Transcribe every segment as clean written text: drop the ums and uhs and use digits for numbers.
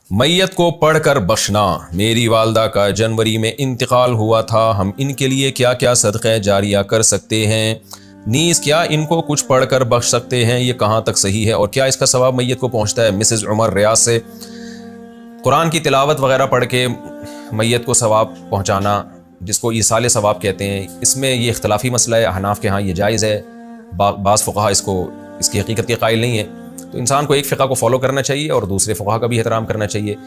मैयत को पढ़कर बख्शना। मेरी वालदा का जनवरी में इंतकाल हुआ था, हम इनके लिए क्या क्या सदक़े जारिया कर सकते हैं? नीज़ क्या इनको कुछ पढ़कर बख्श सकते हैं? ये कहाँ तक सही है और क्या इसका सवाब मैयत को पहुँचता है? मिसेज़ उमर रियाज से। कुरान की तिलावत वगैरह पढ़ के मैयत को सवाब पहुँचाना, जिसको ईसाल सवाब कहते हैं, इसमें ये इख्तलाफी मसला है। अहनाफ के यहाँ ये जायज़ है, बाज़ फ़ुक़हा इसकी हकीकत के कायल नहीं है। तो इंसान को एक फ़िक़ा को फॉलो करना चाहिए और दूसरे फ़ुक़हा का भी एहतराम करना चाहिए।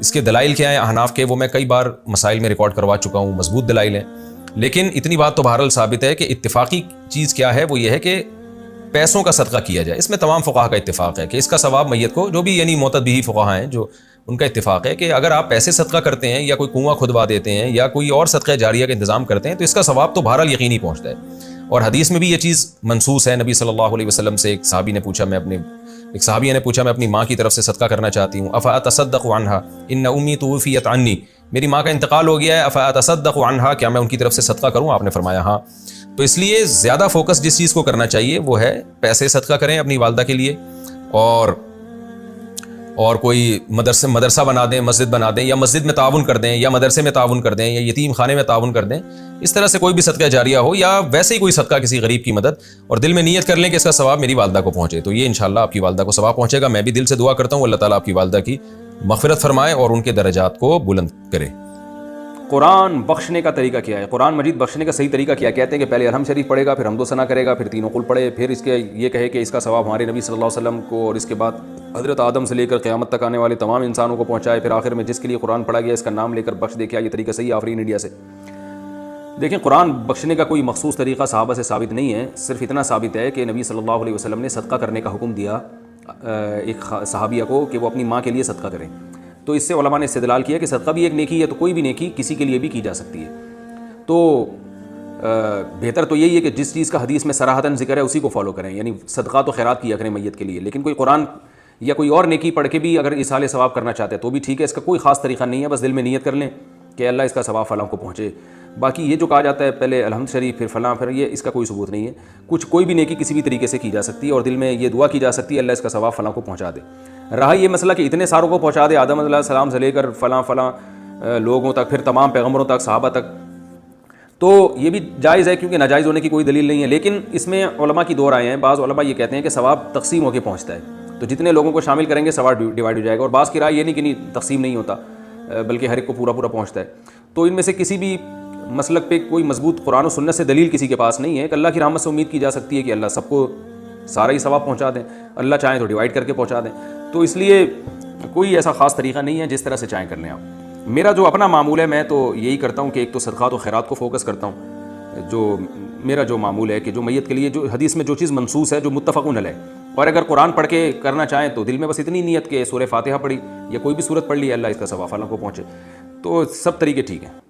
इसके दलाइल क्या है अहनाफ के, वो मैं कई बार मसाइल में रिकॉर्ड करवा चुका हूँ, मजबूत दलाइल हैं। लेकिन इतनी बात तो बहरहाल साबित है कि इत्तिफ़ाक़ी चीज़ क्या है, वो ये है कि पैसों का सदका किया जाए। इसमें तमाम फ़ुक़हा का इत्तिफ़ाक़ है कि इसका सवाब मैयत को, जो भी यानी मोतदबी फ़ुक़हा हैं, जो उनका इत्तिफ़ाक़ है कि अगर आप पैसे सदका करते हैं या कोई कुआँ खुदवा देते हैं या कोई और सदक़ा जारिया का इंतज़ाम करते हैं तो इसका सवाब तो बहरहाल यकीनी पहुँचता है। और हदीस में भी ये चीज़ मनसूस है। नबी सल्लल्लाहु अलैहि वसल्लम से एक सहाबिया ने पूछा मैं अपनी माँ की तरफ से सदका करना चाहती हूँ। अफ़ा अतसद्दक़ु अन्हा इन्न उम्मी तुवफ़ियत अन्नी, मेरी माँ का इंतकाल हो गया है, अफ़ा अतसद्दक़ु अन्हा, क्या मैं उनकी तरफ से सदका करूँ? आपने फरमाया हाँ। तो इसलिए ज़्यादा फोकस जिस चीज़ को करना चाहिए वो है पैसे सदका करें अपनी वालदा के लिए, और कोई मदरसा बना दें, मस्जिद बना दें, या मस्जिद में ताउन कर दें, या मदरसे में ताउन कर दें, या यतीम खाने में ताउन कर दें। इस तरह से कोई भी सदका जारिया हो या वैसे ही कोई सदका किसी गरीब की मदद, और दिल में नीयत कर लें कि इसका सवाब मेरी वालदा को पहुँचे, तो ये इंशाअल्लाह आपकी वालदा को सवाब पहुँचेगा। मैं भी दिल से दुआ करता हूँ अल्लाह ताला आपकी वालदा की मग़फ़िरत फरमाए और उनके दर्जात को बुलंद करे। कुरान बख्शने का तरीका क्या है? कुरान मजीद बख्शने का सही तरीका क्या है? कहते हैं कि पहले अलहम शरीफ पढ़ेगा, फिर हमदो सना करेगा, फिर तीनों कुल पढ़े, फिर इसके ये कहे कि इसका सवाब हमारे नबी सल्लल्लाहु अलैहि वसल्लम को और इसके बाद हज़रत आदम से लेकर क़यामत तक आने वाले तमाम इंसानों को पहुँचाए, फिर आखिर में जिसके लिए कुरान पढ़ा गया इसका नाम लेकर बख्श दे। क्या ये तरीका सही? आफरीन इंडिया से। देखें, कुरान बख्शने का कोई मखसूस तरीका सहाबा से साबित नहीं है। सिर्फ इतना साबित है कि नबी सल्लल्लाहु अलैहि वसल्लम ने सदका करने का हुक्म दिया एक सहाबिया को कि वो अपनी माँ के लिए सदका करें। तो इससे उलमा ने इस्तेदलाल किया कि सदका भी एक नेकी है, तो कोई भी नेकी किसी के लिए भी की जा सकती है। तो बेहतर तो यही है कि जिस चीज़ का हदीस में सराहतन जिक्र है उसी को फॉलो करें, यानी सदका तो खैरात किया करें मैयत के लिए। लेकिन कोई कुरान या कोई और नेकी पढ़ के भी अगर इसाले सवाब करना चाहते हैं तो भी ठीक है, इसका कोई ख़ास तरीका नहीं है। बस दिल में नीयत कर लें कि अल्लाह इसका सवाब फ़लाँ को पहुँचे। बाकी ये जो कहा जाता है पहले अलहम्द शरीफ फिर फ़लाँ फिर ये, इसका कोई सबूत नहीं है। कोई भी नेकी किसी भी तरीके से की जा सकती है और दिल में ये दुआ की जा सकती है अल्लाह इसका सवाब फ़लाँ को पहुँचा दे। रहा ये मसला कि इतने सारों को पहुँचा दे, आदम अलैहिस्सलाम से लेकर फ़लाँ लोगों तक, फिर तमाम पैगम्बरों तक, सहाबा तक, तो ये भी जायज़ है क्योंकि नाजायज़ होने की कोई दलील नहीं है। लेकिन इसमें उलमा की दो राय हैं। बाज़ उलमा ये कहते हैं कि सवाब तकसीम होकर पहुँचता है, तो जितने लोगों को शामिल करेंगे सवाब डिवाइड हो जाएगा। और बाज़ की राय ये नहीं कि नहीं तकसीम नहीं होता, बल्कि हर एक को पूरा पूरा पहुँचता है। तो इनमें से किसी भी मसलक पे कोई मजबूत कुरान और सुन्नत से दलील किसी के पास नहीं है। कि अल्लाह की रहमत से उम्मीद की जा सकती है कि अल्लाह सबको सारा ही सवाब पहुँचा दें, अल्लाह चाहें तो डिवाइड करके पहुँचा दें। तो इसलिए कोई ऐसा ख़ास तरीका नहीं है, जिस तरह से चाहें कर लें आप। मेरा जो अपना मामूल है, मैं तो यही करता हूँ कि एक तो सदक़ात और खैरात को फ़ोकस करता हूँ। जो मेरा जो मामूल है कि जो मैयत के लिए जो हदीस में जो चीज़ मनसूस है, जो मुत्तफ़क़ुन अलैह, और अगर कुरान पढ़ के करना चाहें तो दिल में बस इतनी नीयत के सूरह फ़ातिहा पढ़ी या कोई भी सूरत पढ़ ली, अल्लाह इसका सवाब फ़लाँ को पहुँचे, तो सब तरीके ठीक हैं।